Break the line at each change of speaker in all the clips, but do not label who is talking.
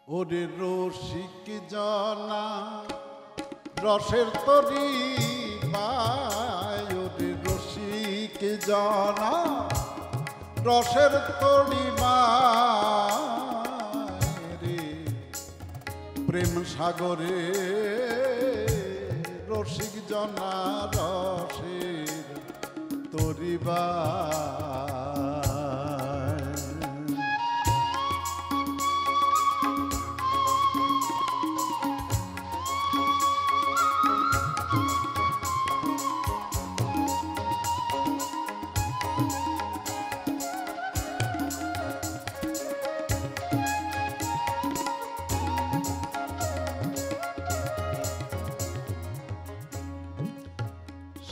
ওরে রসিক জনা রসের তরি পায়, ওরে রসিক জনা রসের তরি রে প্রেম সাগরে রসিক জনা রসের তরি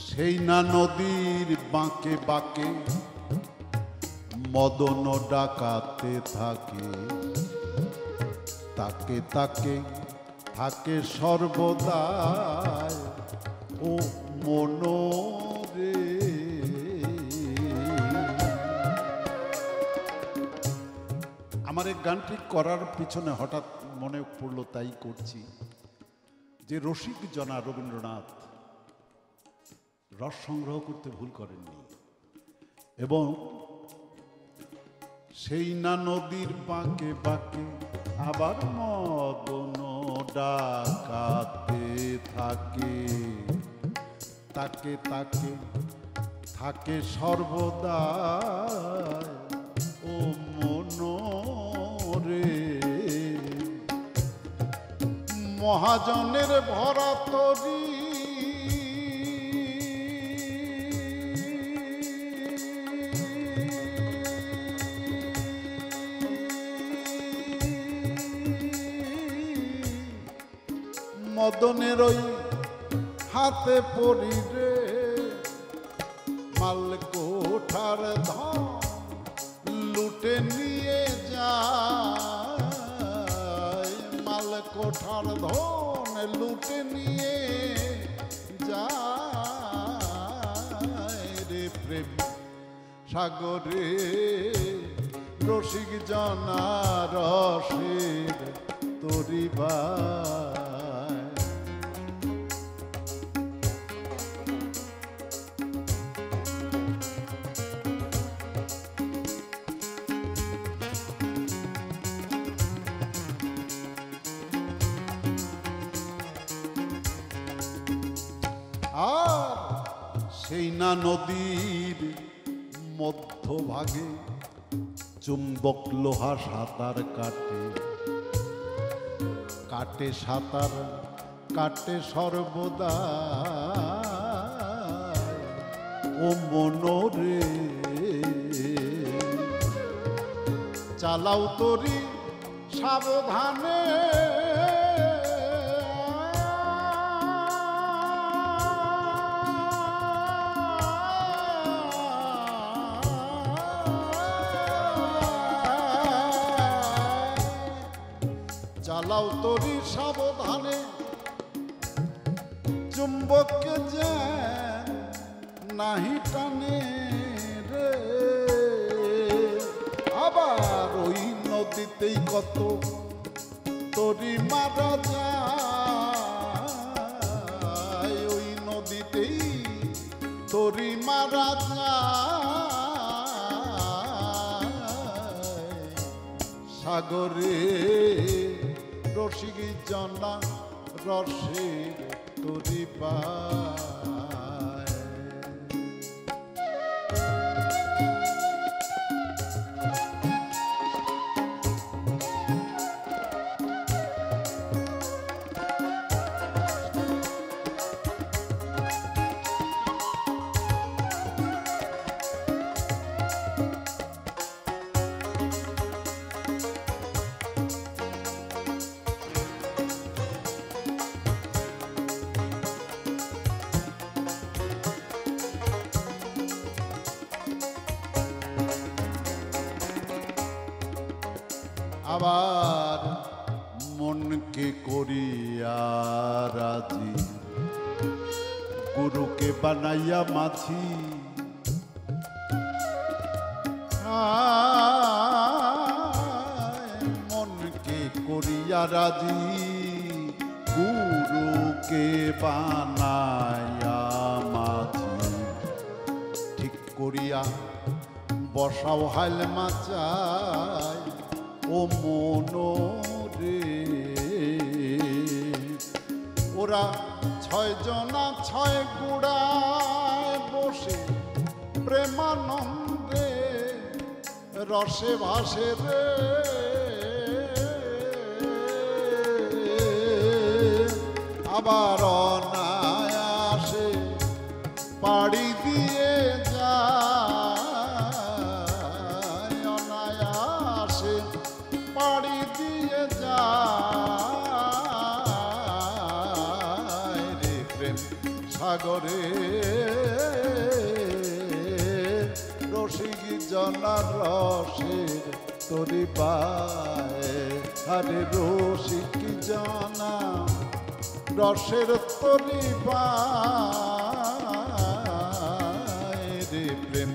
সেই না নদীর বাঁকে বাঁকে মদন ডাকাতে থাকে, তাকে তাকে থাকে সর্বদাই ও মনোরে। আমার এই গানটি করার পিছনে হঠাৎ মনে পড়লো, তাই করছি যে রসিক জনা রবীন্দ্রনাথ রস সংগ্রহ করতে ভুল করেননি, এবং সেই না নদীর বাঁকে বাঁকে আবার মদন ডাকাতে থাকে, তাকে তাকে থাকে সর্বদা ও মনোরে। মহাজনের ভরা তরি মদনের ওই হাতে পড়ি রে, মাল কোঠার ধন লুটে নিয়ে যায়, মাল কোঠার ধন লুটে নিয়ে যায় রে প্রেম সাগরে রসিক জনা রসের তরি আর সেই না নদীর মধ্যভাগে চুম্বক লোহা সাঁতার কাটে, কাটে সাঁতার কাটে সর্বদা ও মনোরে। চালাও তরি সাবধানে চালাও তরি সাবধানে, চুম্বককে যে নাহি টানে রে। আবার ওই নদীতেই কত তরি মারা যায়, ওই নদীতেই তরি মারা যায় সাগরে রসিক জনা রসের তরি আবার মনকে করিয়া রাজি, গুরুকে বানাইয়া মাঝি, কে করিয়া রাজি গুরুকে বানায়া মাঝি ঠিক করিয়া বসাও হাল মাচাই ও মনোরে ওরা 6 জনা 6 গুড়ায় বসে প্রেমানন্দে রসে ভাসে রে আবার অনায়াসে পাড়ি দিয়ে যায় অনায়াসে পাড়ি দিয়ে যায় রে প্রেম সাগরে রসিক জনার রসের তরি পায় আরে রসিক জনা রসের তরি পায় রে প্রেম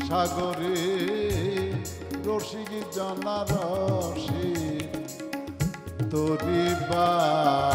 সাগরে রসিক জনা রসের তরি পায়।